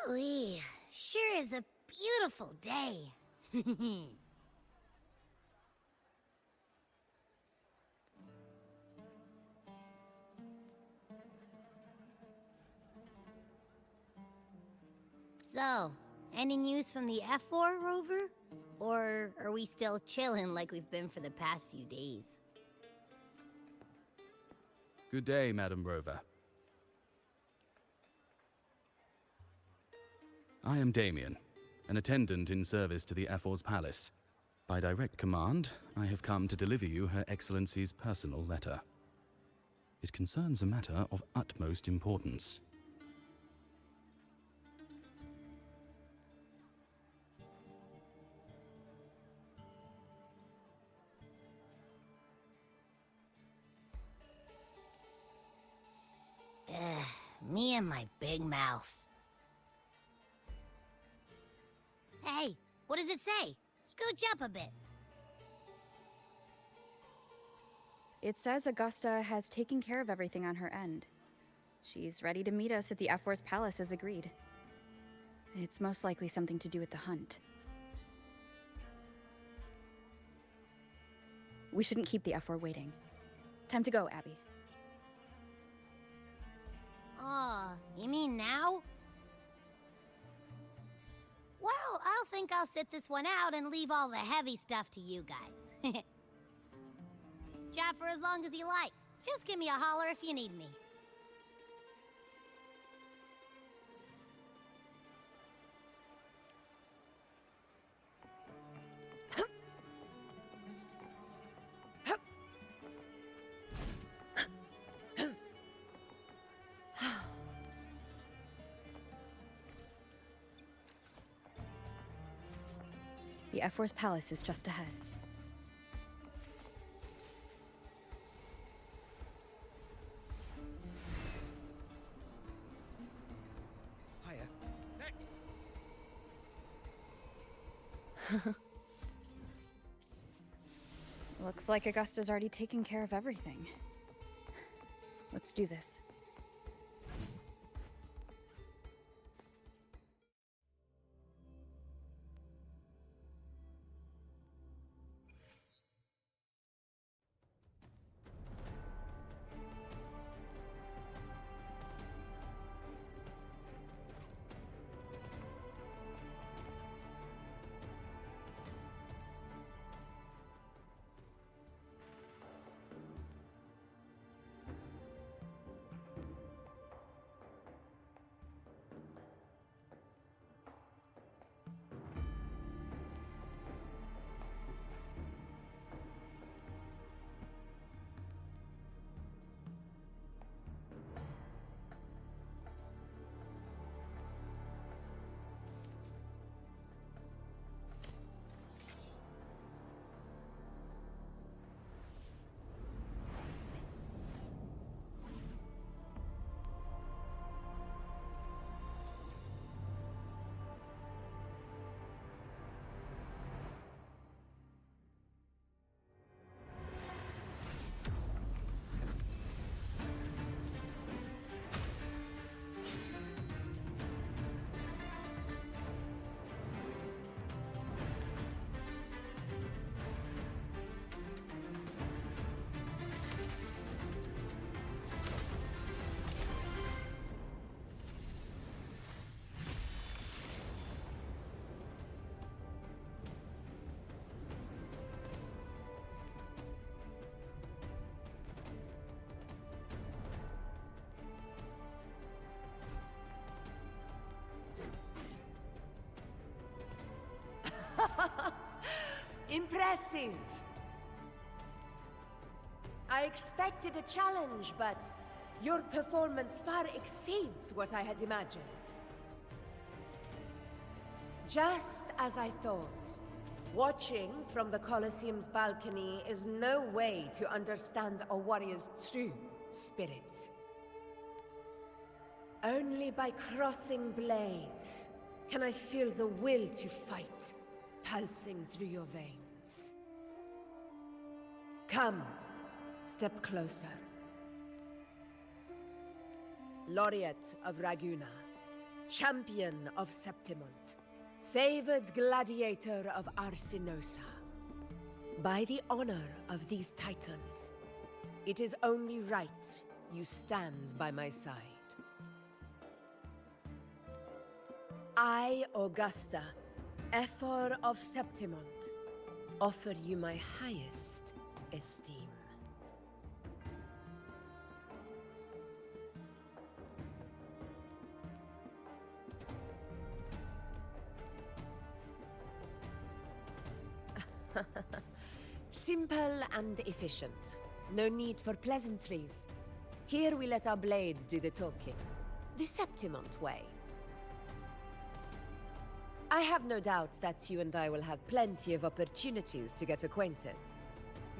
Ooh, sure is a beautiful day. So, any news from the F4 rover? Or are we still chilling like we've been for the past few days? Good day, Madam Rover. I am Damien, an attendant in service to the F4's palace. By direct command, I have come to deliver you Her Excellency's personal letter. It concerns a matter of utmost importance. Me and my big mouth. Hey, what does it say? Scooch up a bit. It says Augusta has taken care of everything on her end. She's ready to meet us at the F4's palace as agreed. It's most likely something to do with the hunt. We shouldn't keep the F4 waiting. Time to go, Abby. Oh, you mean now? Well, I'll think I'll sit this one out and leave all the heavy stuff to you guys. Chat for as long as you like. Just give me a holler if you need me. The F4's palace is just ahead. Hiya. Next. Looks like Augusta's already taken care of everything. Let's do this. Impressive. I expected a challenge, but your performance far exceeds what I had imagined. Just as I thought, watching from the Colosseum's balcony is no way to understand a warrior's true spirit. Only by crossing blades can I feel the will to fight pulsing through your veins. Come, step closer. Laureate of Raguna, champion of Septimont, favored gladiator of Arsinosa. By the honor of these titles, it is only right you stand by my side. I, Augusta, Ephor of Septimont, offer you my highest esteem. Simple and efficient. No need for pleasantries. Here we let our blades do the talking. The Septimont way. I have no doubt that you and I will have plenty of opportunities to get acquainted.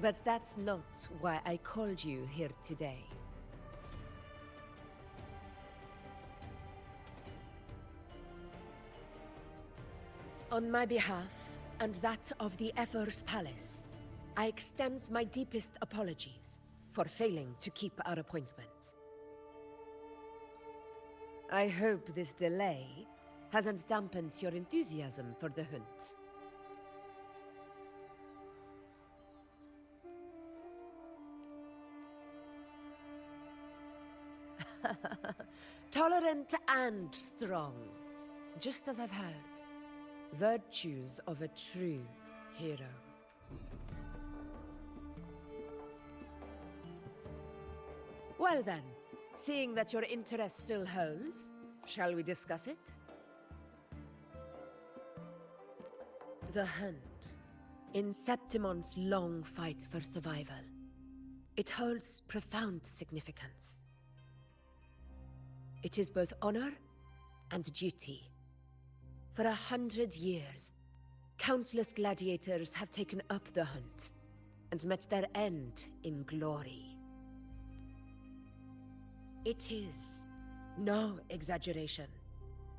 But that's not why I called you here today. On my behalf, and that of the Ephor's Palace, I extend my deepest apologies for failing to keep our appointment. I hope this delay hasn't dampened your enthusiasm for the hunt. Tolerant and strong, just as I've heard. Virtues of a true hero. Well then, seeing that your interest still holds, shall we discuss it? The hunt. In Septimont's long fight for survival, it holds profound significance. It is both honor and duty. For 100 years, countless gladiators have taken up the hunt and met their end in glory. It is no exaggeration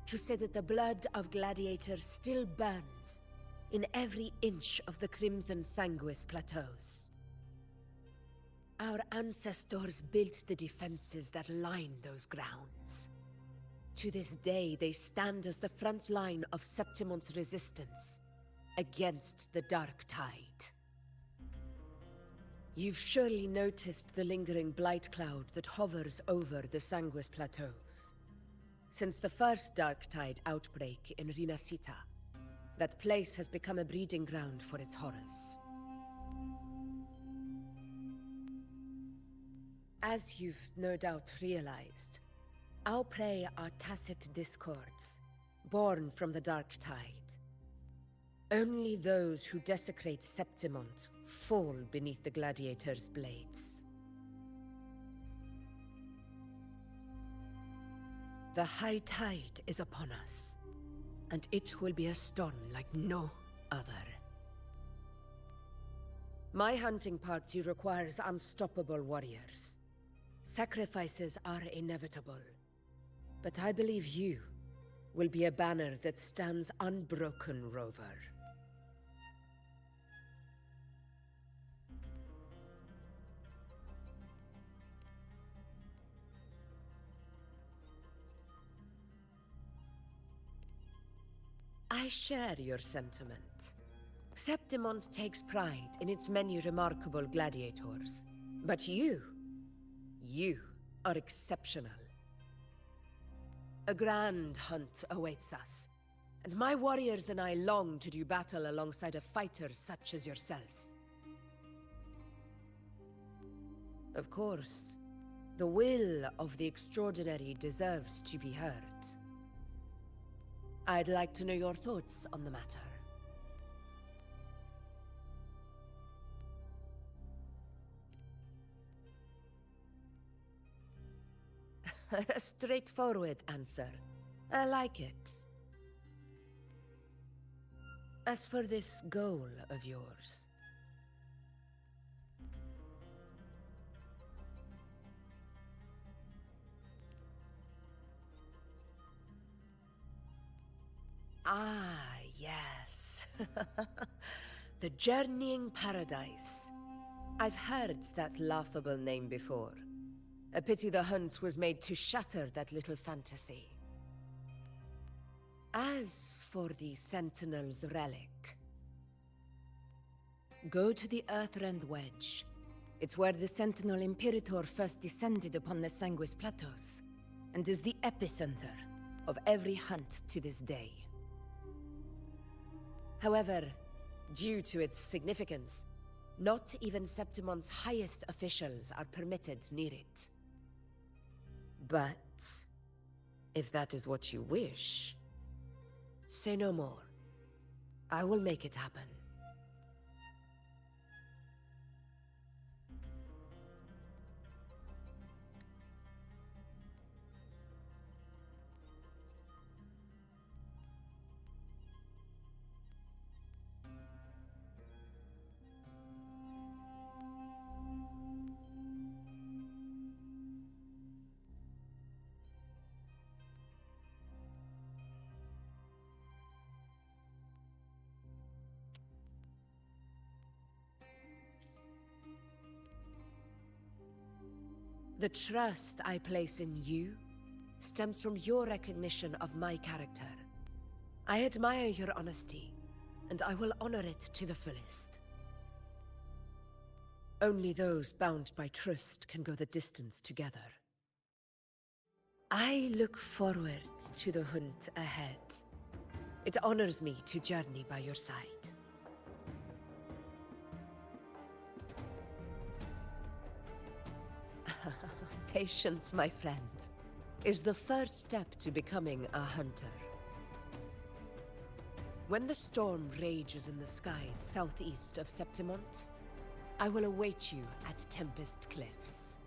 to say that the blood of gladiators still burns in every inch of the Crimson Sanguis plateaus. Our ancestors built the defenses that line those grounds. To this day, they stand as the front line of Septimont's resistance against the Dark Tide. You've surely noticed the lingering blight cloud that hovers over the Sanguis plateaus. Since the first Dark Tide outbreak in Rinasita, that place has become a breeding ground for its horrors. As you've no doubt realized, our prey are tacit discords, born from the Dark Tide. Only those who desecrate Septimont fall beneath the gladiators' blades. The high tide is upon us, and it will be a storm like no other. My hunting party requires unstoppable warriors. Sacrifices are inevitable, but I believe you will be a banner that stands unbroken, Rover. I share your sentiment. Septimont takes pride in its many remarkable gladiators, but you are exceptional. A grand hunt awaits us, and my warriors and I long to do battle alongside a fighter such as yourself. Of course, the will of the extraordinary deserves to be heard. I'd like to know your thoughts on the matter. A straightforward answer. I like it. As for this goal of yours... Ah, yes. The Journeying Paradise. I've heard that laughable name before. A pity the hunt was made to shatter that little fantasy. As for the Sentinel's relic, go to the Earthrend Wedge. It's where the Sentinel Imperator first descended upon the Sanguis Plateaus, and is the epicenter of every hunt to this day. However, due to its significance, not even Septimon's highest officials are permitted near it. But if that is what you wish, say no more. I will make it happen. The trust I place in you stems from your recognition of my character. I admire your honesty, and I will honor it to the fullest. Only those bound by trust can go the distance together. I look forward to the hunt ahead. It honors me to journey by your side. Patience, my friend, is the first step to becoming a hunter. When the storm rages in the skies southeast of Septimont, I will await you at Tempest Cliffs.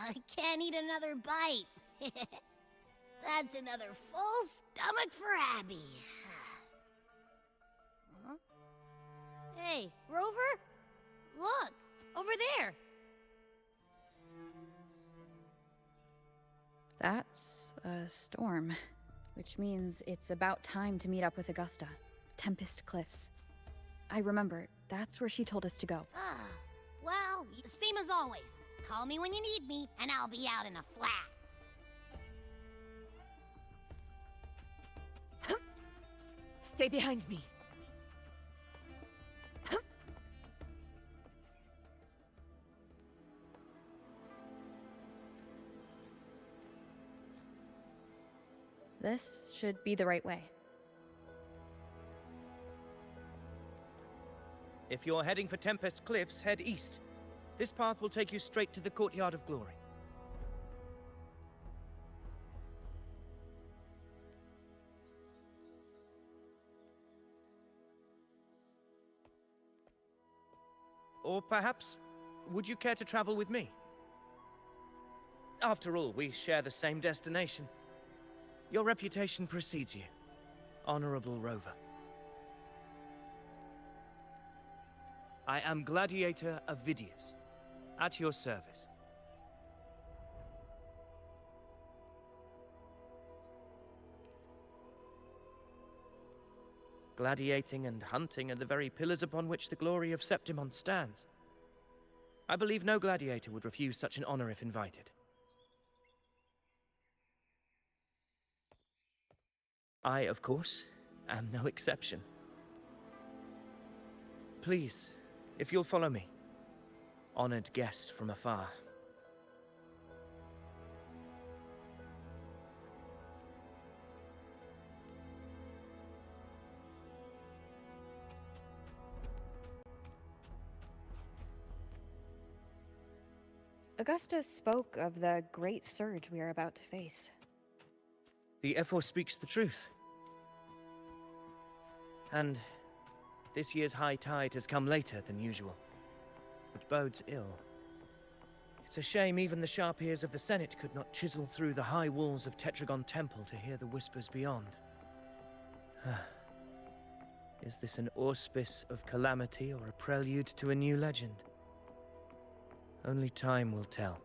I can't eat another bite. That's another full stomach for Abby. Huh? Hey, Rover? Look, over there. That's a storm, which means it's about time to meet up with Augusta. Tempest Cliffs. I remember, that's where she told us to go. Well, same as always. Call me when you need me, and I'll be out in a flat. Stay behind me. This should be the right way. If you're heading for Tempest Cliffs, head east. This path will take you straight to the Courtyard of Glory. Or perhaps, would you care to travel with me? After all, we share the same destination. Your reputation precedes you, Honorable Rover. I am Gladiator Avidius, at your service. Gladiating and hunting are the very pillars upon which the glory of Septimon stands. I believe no gladiator would refuse such an honor if invited. I, of course, am no exception. Please, if you'll follow me. Honored guest from afar. Augusta spoke of the great surge we are about to face. The F4 speaks the truth. And this year's high tide has come later than usual, which bodes ill. It's a shame even the sharp ears of the Senate could not chisel through the high walls of Tetragon Temple to hear the whispers beyond. Is this an auspice of calamity or a prelude to a new legend? Only time will tell.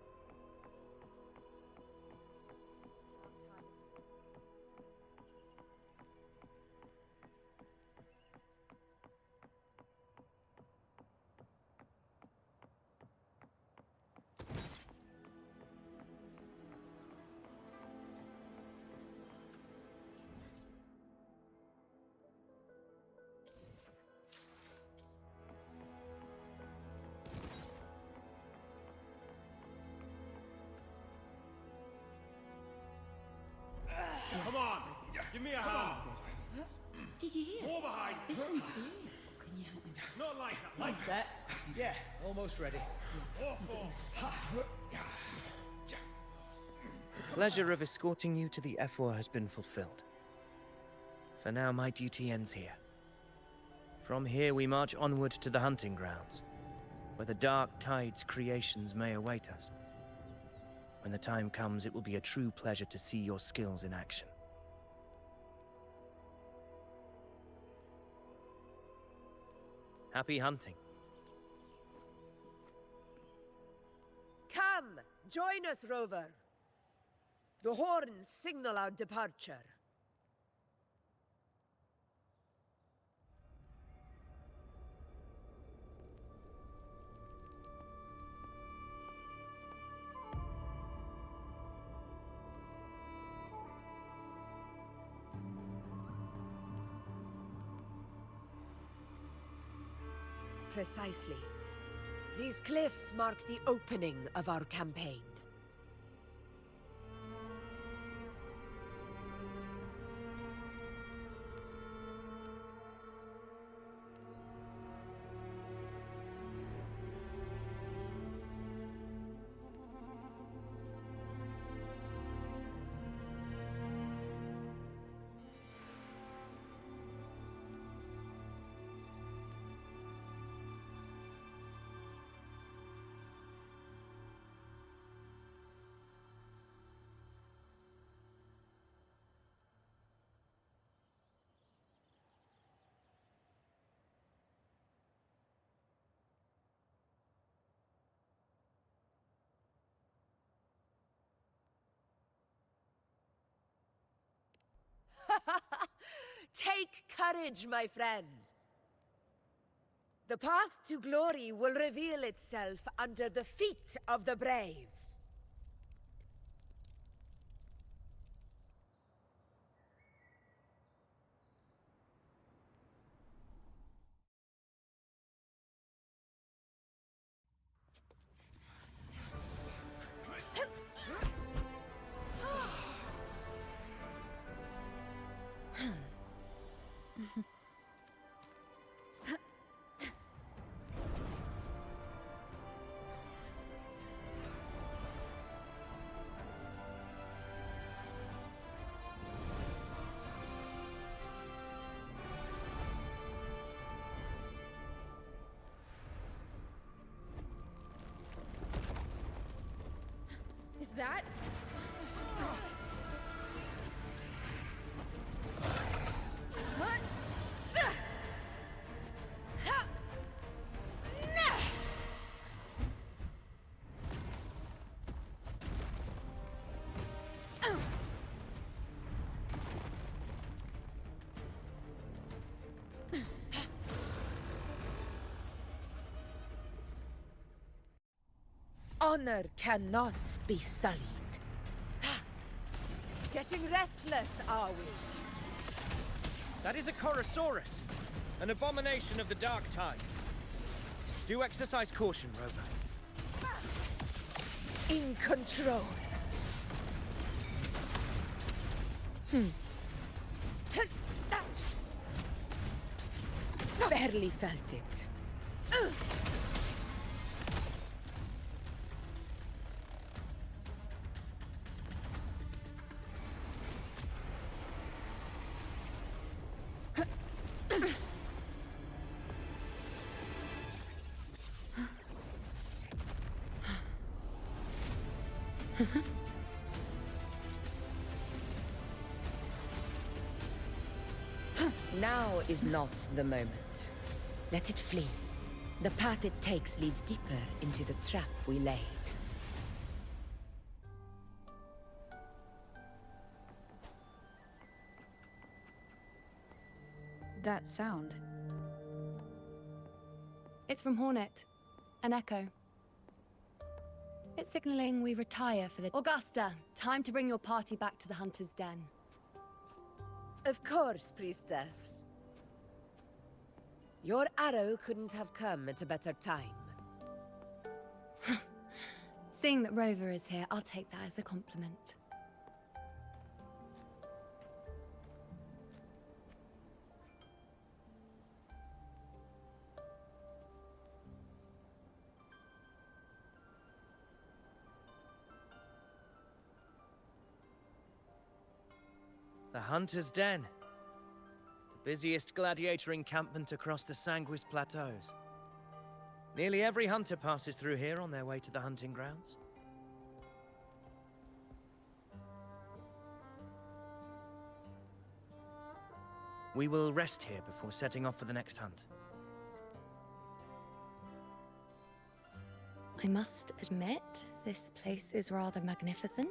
Come on, give me a hand. Did you hear? More behind. This one's serious. Can you help me? Not like that. Like Set. Yeah, almost ready. Pleasure of escorting you to the F4 has been fulfilled. For now, my duty ends here. From here, we march onward to the hunting grounds, where the Dark Tide's creations may await us. When the time comes, it will be a true pleasure to see your skills in action. Happy hunting. Come, join us, Rover. The horns signal our departure. Precisely. These cliffs mark the opening of our campaign. Take courage, my friends. The path to glory will reveal itself under the feet of the brave. Is that? honor cannot be sullied. Getting restless, are we? That is a Chorosaurus, an abomination of the Dark Tide. Do exercise caution, Rover. In control. Barely felt it. Now is not the moment. Let it flee. The path it takes leads deeper into the trap we laid. That sound. It's from Hornet. An echo. It's signaling we retire for the... Augusta, time to bring your party back to the Hunter's Den. Of course, Priestess. Your arrow couldn't have come at a better time. Seeing that Rover is here, I'll take that as a compliment. The Hunter's Den. The busiest gladiator encampment across the Sanguis Plateaus. Nearly every hunter passes through here on their way to the hunting grounds. We will rest here before setting off for the next hunt. I must admit, this place is rather magnificent.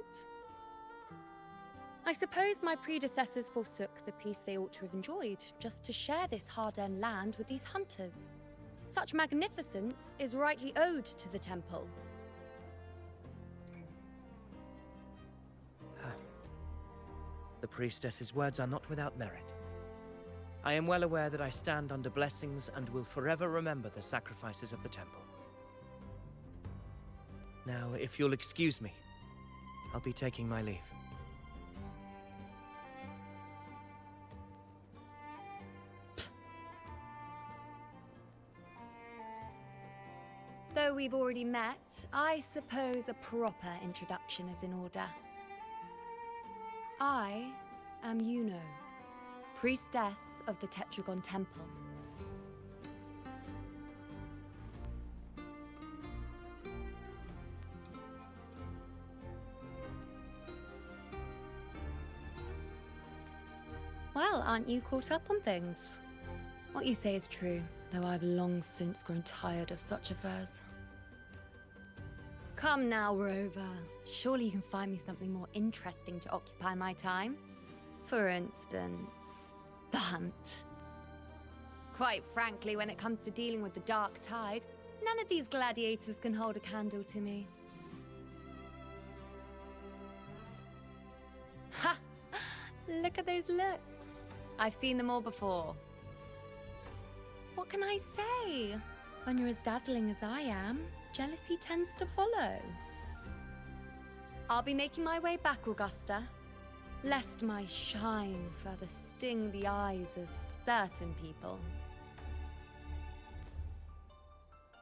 I suppose my predecessors forsook the peace they ought to have enjoyed, just to share this hard-earned land with these hunters. Such magnificence is rightly owed to the temple. The priestess's words are not without merit. I am well aware that I stand under blessings and will forever remember the sacrifices of the temple. Now, if you'll excuse me, I'll be taking my leave. Though we've already met, I suppose a proper introduction is in order. I am Yuno, priestess of the Tetragon Temple. Well, aren't you caught up on things? What you say is true, though I've long since grown tired of such affairs. Come now, Rover. Surely you can find me something more interesting to occupy my time. For instance, the hunt. Quite frankly, when it comes to dealing with the Dark Tide, none of these gladiators can hold a candle to me. Ha! Look at those looks. I've seen them all before. What can I say? When you're as dazzling as I am, jealousy tends to follow. I'll be making my way back, Augusta, lest my shine further sting the eyes of certain people.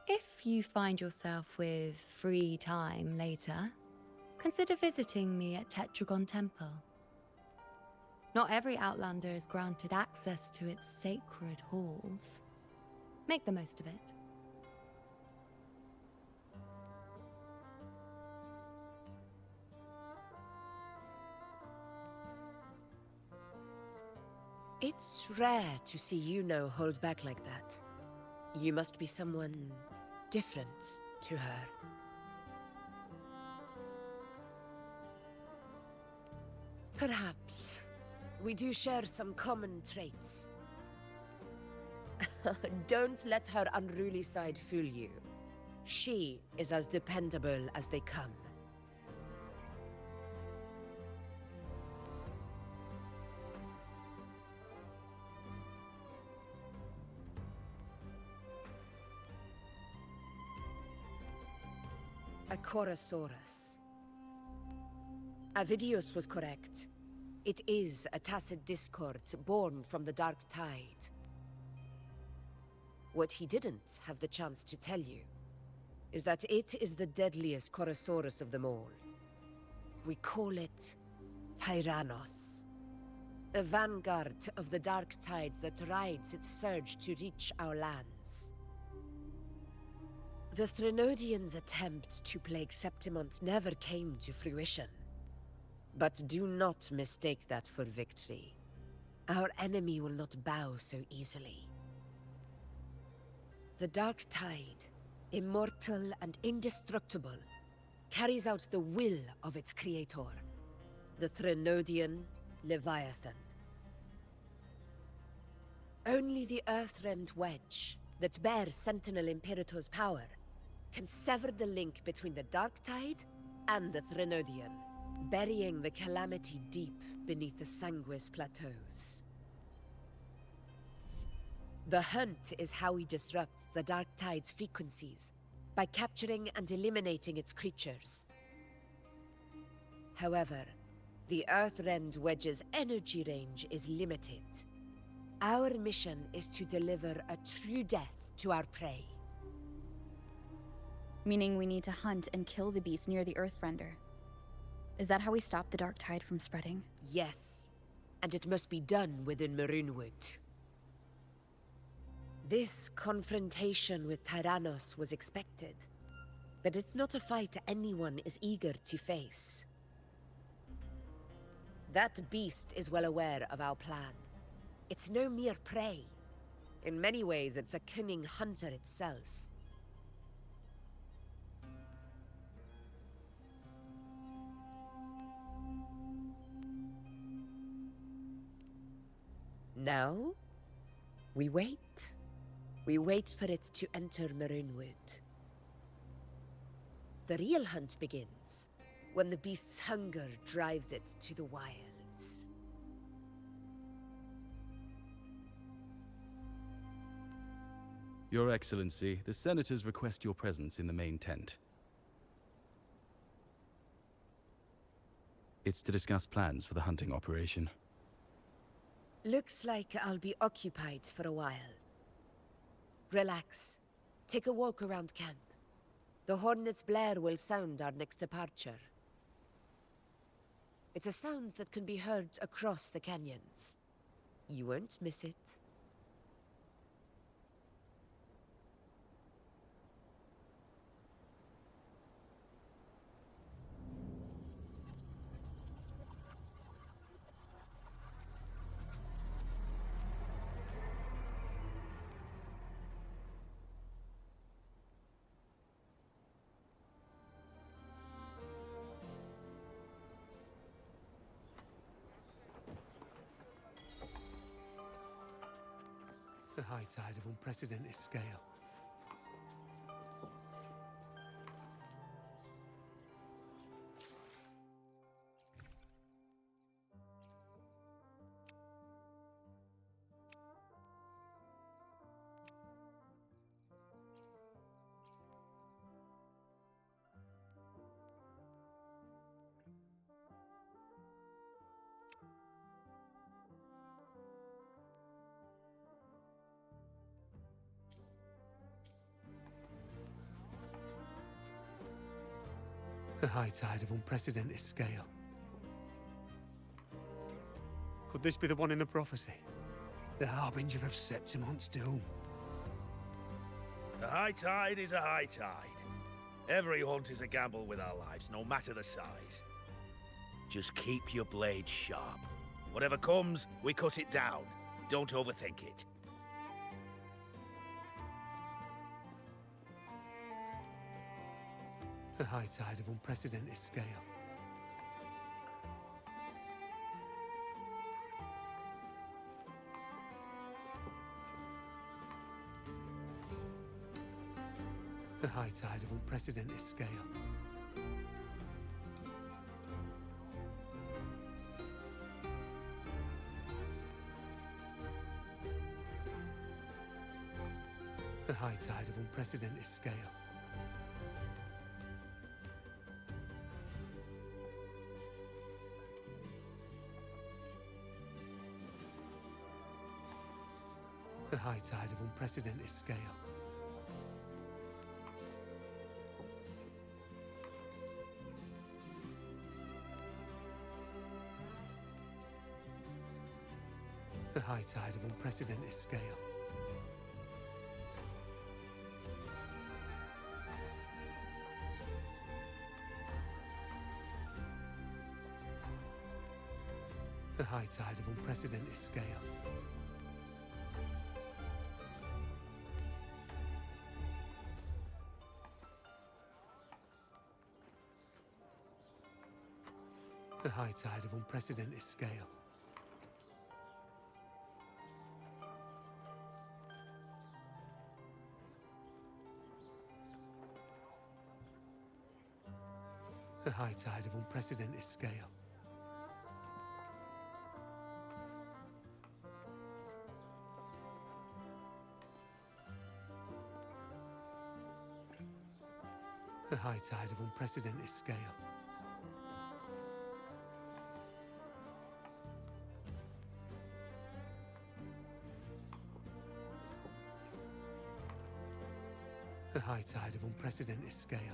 If you find yourself with free time later, consider visiting me at Tetragon Temple. Not every Outlander is granted access to its sacred halls. Make the most of it. It's rare to see Yuno hold back like that. You must be someone different to her. Perhaps we do share some common traits. Don't let her unruly side fool you. She is as dependable as they come. A Chorosaurus. Avidius was correct. It is a tacit discord born from the Dark Tide. What he didn't have the chance to tell you is that it is the deadliest Chorosaurus of them all. We call it Tyrannos. A vanguard of the Dark Tide that rides its surge to reach our lands. The Threnodians' attempt to plague Septimont never came to fruition. But do not mistake that for victory. Our enemy will not bow so easily. The Dark Tide, immortal and indestructible, carries out the will of its creator, the Threnodian Leviathan. Only the Earthrend Wedge, that bears Sentinel Imperator's power, can sever the link between the Dark Tide and the Threnodian, burying the calamity deep beneath the Sanguis Plateaus. The hunt is how we disrupt the Dark Tide's frequencies, by capturing and eliminating its creatures. However, the Earthrend Wedge's energy range is limited. Our mission is to deliver a true death to our prey. Meaning we need to hunt and kill the beast near the Earthrender. Is that how we stop the Dark Tide from spreading? Yes, and it must be done within Maroonwood. This confrontation with Tyrannos was expected, but it's not a fight anyone is eager to face. That beast is well aware of our plan. It's no mere prey. In many ways, it's a cunning hunter itself. Now, we wait. We wait for it to enter Maroonwood. The real hunt begins when the beast's hunger drives it to the wilds. Your Excellency, the Senators request your presence in the main tent. It's to discuss plans for the hunting operation. Looks like I'll be occupied for a while. Relax. Take a walk around camp. The hornet's blare will sound our next departure. It's a sound that can be heard across the canyons. You won't miss it. The high tide of unprecedented scale. The high tide of unprecedented scale. Could this be the one in the prophecy? The harbinger of Septimont's doom? A high tide is a high tide. Every hunt is a gamble with our lives, no matter the size. Just keep your blade sharp. Whatever comes, we cut it down. Don't overthink it. The high tide of unprecedented scale. The high tide of unprecedented scale. A high tide of unprecedented scale. A high tide of unprecedented scale. A high tide of unprecedented scale. A high tide of unprecedented scale. A high tide of unprecedented scale. A high tide of unprecedented scale. A high tide of unprecedented scale. A high tide of unprecedented scale.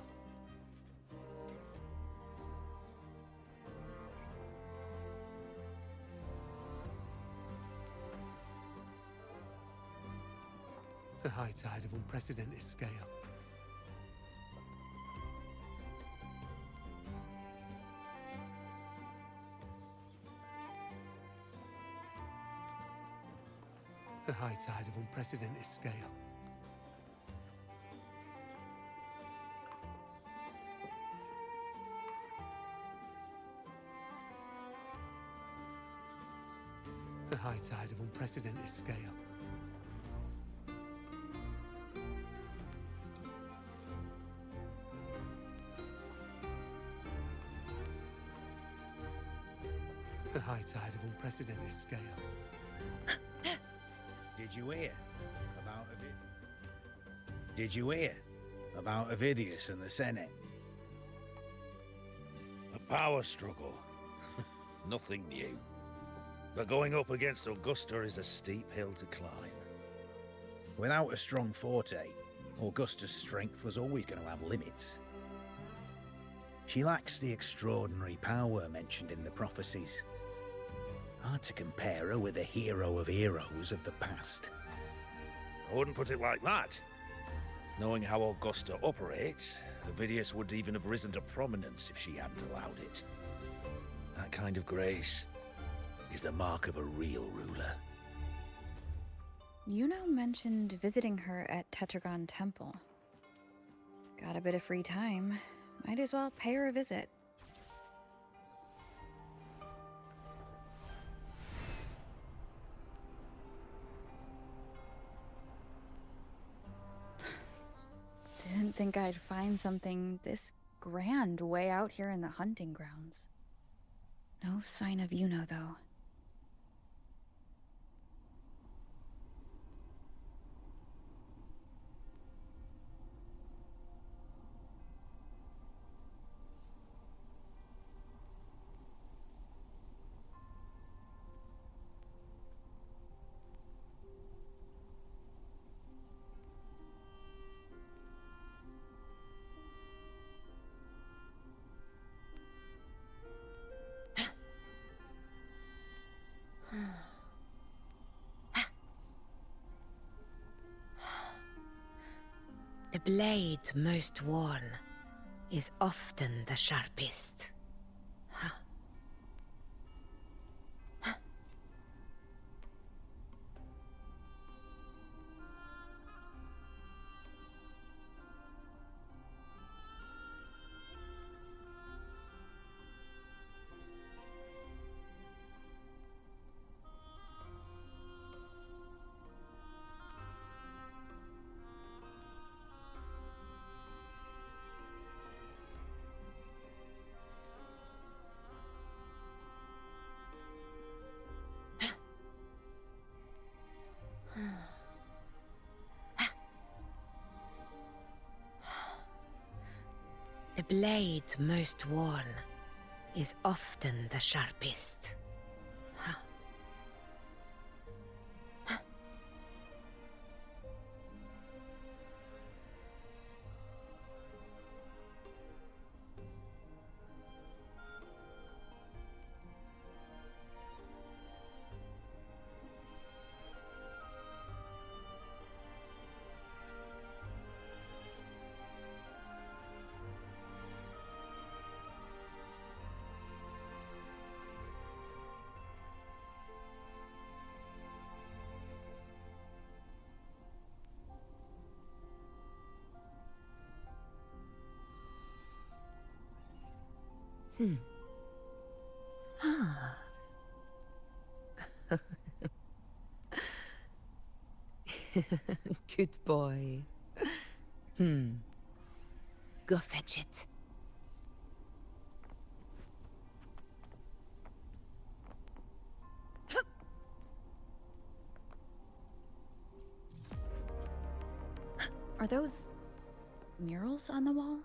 A high tide of unprecedented scale. A high tide of unprecedented scale. A high tide of unprecedented scale. A high tide of unprecedented scale. Did you hear about Ovid? Did you hear about Ovidius and the Senate? A power struggle. Nothing new. But going up against Augusta is a steep hill to climb. Without a strong forte, Augusta's strength was always going to have limits. She lacks the extraordinary power mentioned in the prophecies. Hard to compare her with a hero of heroes of the past. I wouldn't put it like that. Knowing how Augusta operates, Ovidius would even have risen to prominence if she hadn't allowed it. That kind of grace is the mark of a real ruler. Yuno mentioned visiting her at Tetragon Temple. Got a bit of free time. Might as well pay her a visit. Didn't think I'd find something this grand way out here in the hunting grounds. No sign of Yuno, though. The blade most worn is often the sharpest. The blade most worn is often the sharpest. Huh. Ah. Good boy. Go fetch it. Are those murals on the wall?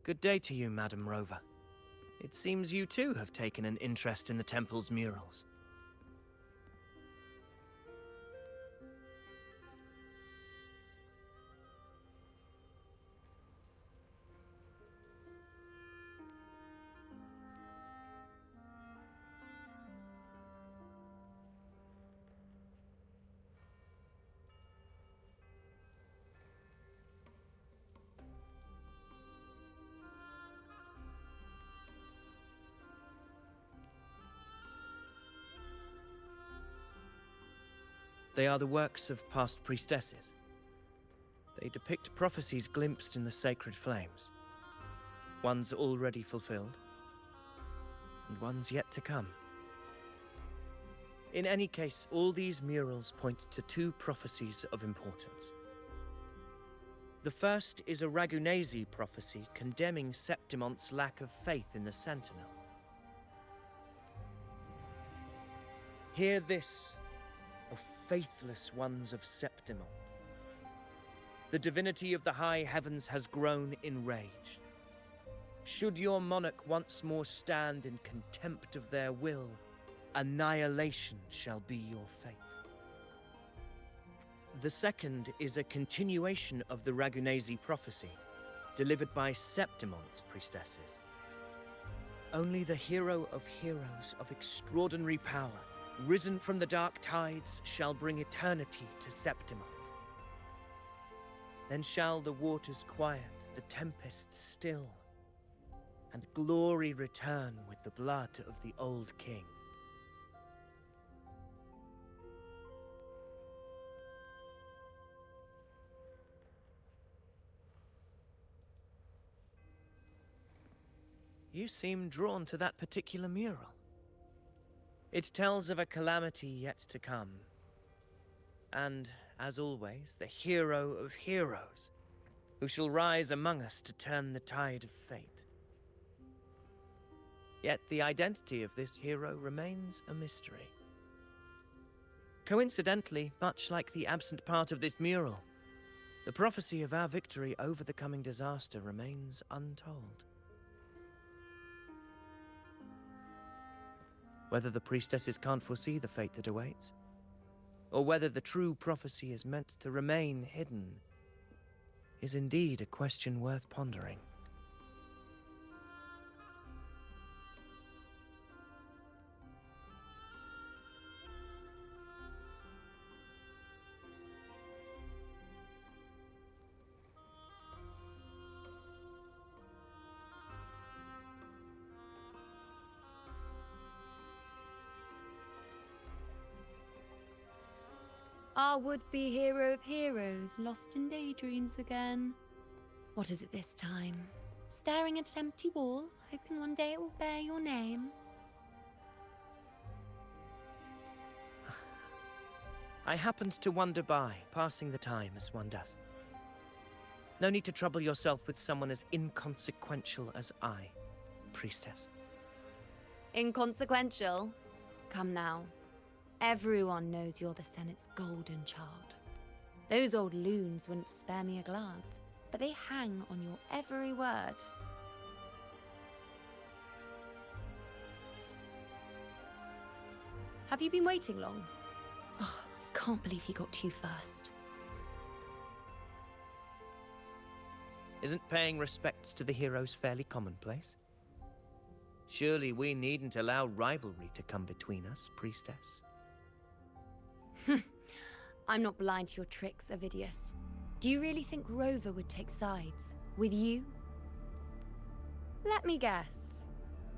Good day to you, Madam Rover. It seems you too have taken an interest in the temple's murals. They are the works of past priestesses. They depict prophecies glimpsed in the sacred flames. Ones already fulfilled, and ones yet to come. In any case, all these murals point to two prophecies of importance. The first is a Ragunasi prophecy condemning Septimonte's lack of faith in the Sentinel. Hear this, O faithless ones of Septimont. The divinity of the high heavens has grown enraged. Should your monarch once more stand in contempt of their will, annihilation shall be your fate. The second is a continuation of the Ragunasi prophecy, delivered by Septimonte's priestesses. Only the hero of heroes of extraordinary power, risen from the dark tides, shall bring eternity to Septimont. Then shall the waters quiet, the tempests still, and glory return with the blood of the old king. You seem drawn to that particular mural. It tells of a calamity yet to come. And, as always, the hero of heroes, who shall rise among us to turn the tide of fate. Yet the identity of this hero remains a mystery. Coincidentally, much like the absent part of this mural, the prophecy of our victory over the coming disaster remains untold. Whether the priestesses can't foresee the fate that awaits, or whether the true prophecy is meant to remain hidden, is indeed a question worth pondering. Our would-be hero of heroes, lost in daydreams again. What is it this time? Staring at an empty wall, hoping one day it will bear your name? I happened to wander by, passing the time as one does. No need to trouble yourself with someone as inconsequential as I, priestess. Inconsequential? Come now. Everyone knows you're the Senate's golden child. Those old loons wouldn't spare me a glance, but they hang on your every word. Have you been waiting long? Oh, I can't believe he got to you first. Isn't paying respects to the heroes fairly commonplace? Surely we needn't allow rivalry to come between us, priestess. I'm not blind to your tricks, Avidius. Do you really think Rover would take sides? With you? Let me guess.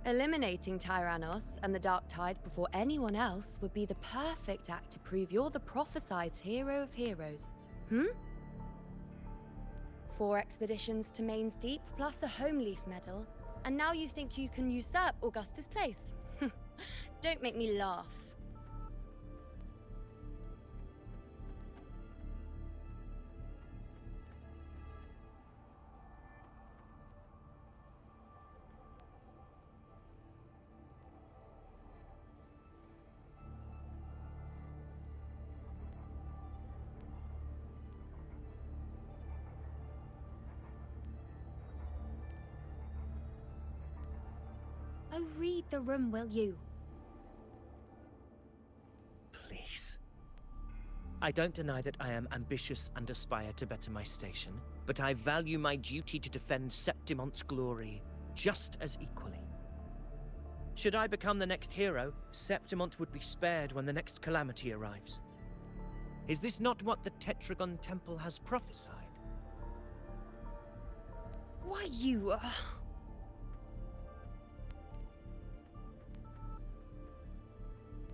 Eliminating Tyrannos and the Dark Tide before anyone else would be the perfect act to prove you're the prophesied hero of heroes. 4 expeditions to Main's Deep, plus a Home Leaf medal, and now you think you can usurp Augustus' place? Don't make me laugh. Oh, read the room, will you? Please. I don't deny that I am ambitious and aspire to better my station, but I value my duty to defend Septimont's glory just as equally. Should I become the next hero, Septimont would be spared when the next calamity arrives. Is this not what the Tetragon Temple has prophesied? Why, you...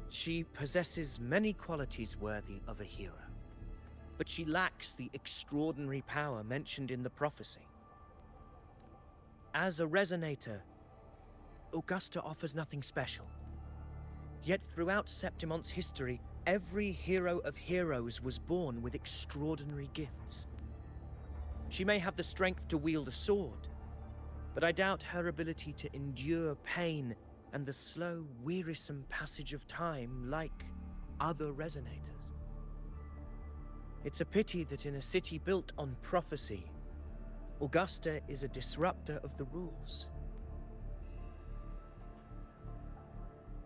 She possesses many qualities worthy of a hero, but she lacks the extraordinary power mentioned in the prophecy. As a resonator, Augusta offers nothing special. Yet throughout Septimont's history, every hero of heroes was born with extraordinary gifts. She may have the strength to wield a sword, but I doubt her ability to endure pain and the slow, wearisome passage of time like other resonators. It's a pity that in a city built on prophecy, Augusta is a disruptor of the rules.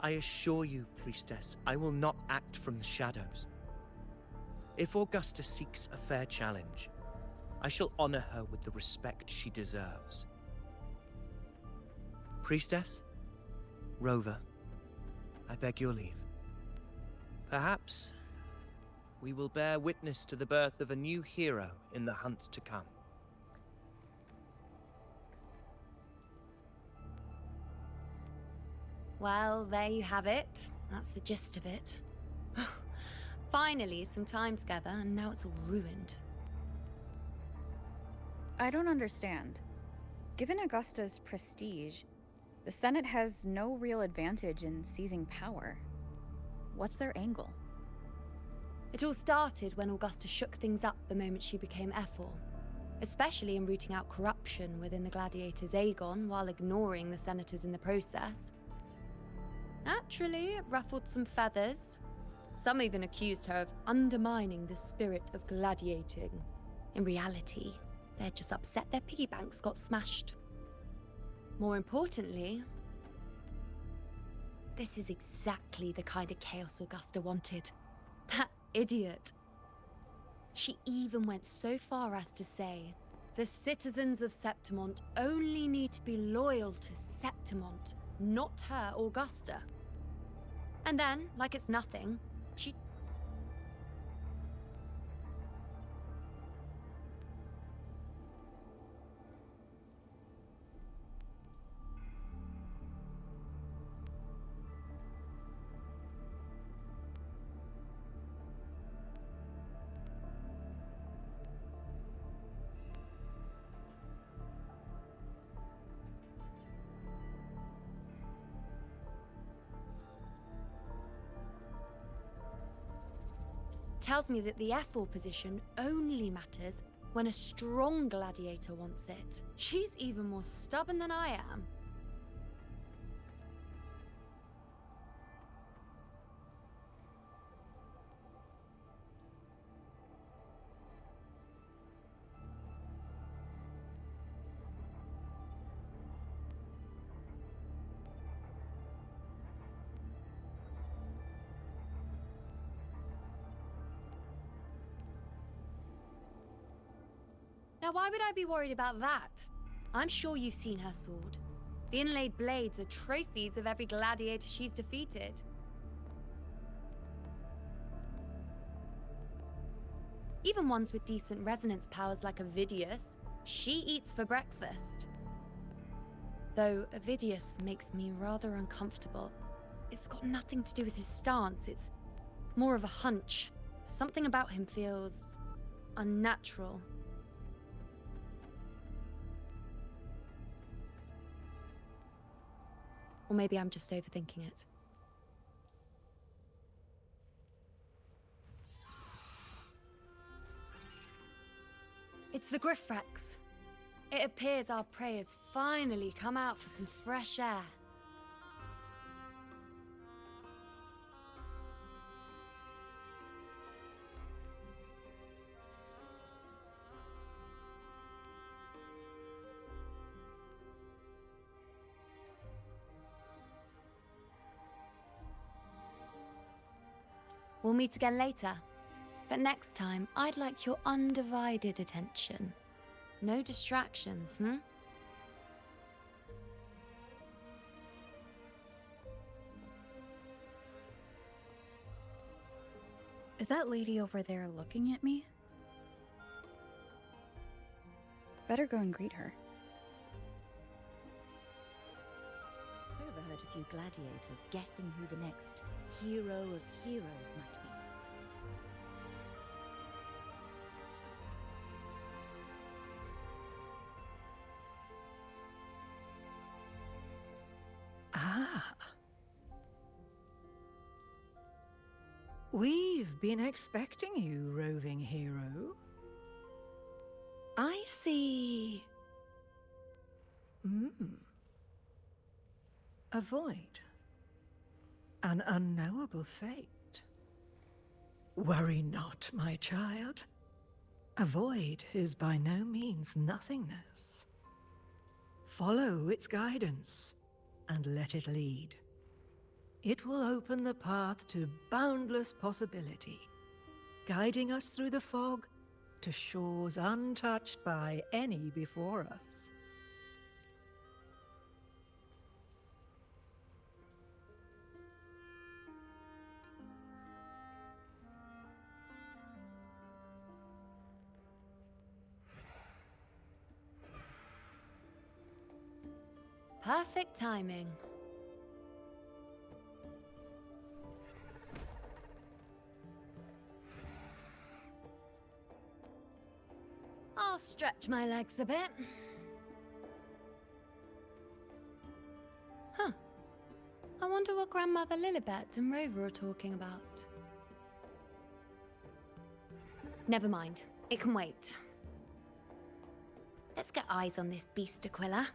I assure you, Priestess, I will not act from the shadows. If Augusta seeks a fair challenge, I shall honor her with the respect she deserves. Priestess? Rover, I beg your leave. Perhaps we will bear witness to the birth of a new hero in the hunt to come. Well, there you have it. That's the gist of it. Finally, some time together, and now it's all ruined. I don't understand. Given Augusta's prestige, the Senate has no real advantage in seizing power. What's their angle? It all started when Augusta shook things up the moment she became Ephor, especially in rooting out corruption within the gladiators Aegon while ignoring the senators in the process. Naturally, it ruffled some feathers. Some even accused her of undermining the spirit of gladiating. In reality, they're just upset their piggy banks got smashed. More importantly, this is exactly the kind of chaos Augusta wanted. That idiot. She even went so far as to say, the citizens of Septimont only need to be loyal to Septimont, not her, Augusta. And then, like it's nothing, she... tells me that the Ephor position only matters when a strong gladiator wants it. She's even more stubborn than I am. Now, why would I be worried about that? I'm sure you've seen her sword. The inlaid blades are trophies of every gladiator she's defeated. Even ones with decent resonance powers like Avidius, she eats for breakfast. Though Avidius makes me rather uncomfortable. It's got nothing to do with his stance, it's more of a hunch. Something about him feels unnatural. Or maybe I'm just overthinking it. It's the Griffrex. It appears our prey has finally come out for some fresh air. We'll meet again later. But next time, I'd like your undivided attention. No distractions, hmm? Is that lady over there looking at me? Better go and greet her. Overheard a few gladiators guessing who the next hero of heroes might be. Ah. We've been expecting you, roving hero. I see... A void. An unknowable fate. Worry not, my child. A void is by no means nothingness. Follow its guidance, and let it lead. It will open the path to boundless possibility, guiding us through the fog to shores untouched by any before us. Perfect timing. I'll stretch my legs a bit. Huh. I wonder what Grandmother Lilibet and Rover are talking about. Never mind. It can wait. Let's get eyes on this beast, Aquila.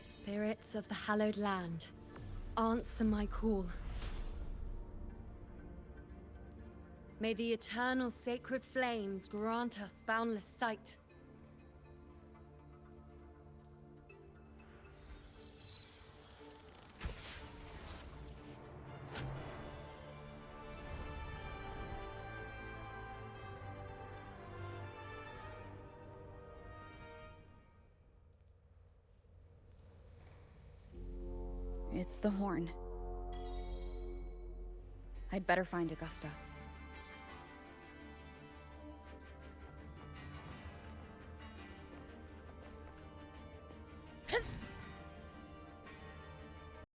Spirits of the hallowed land, answer my call. May the eternal sacred flames grant us boundless sight. It's the horn. I'd better find Augusta.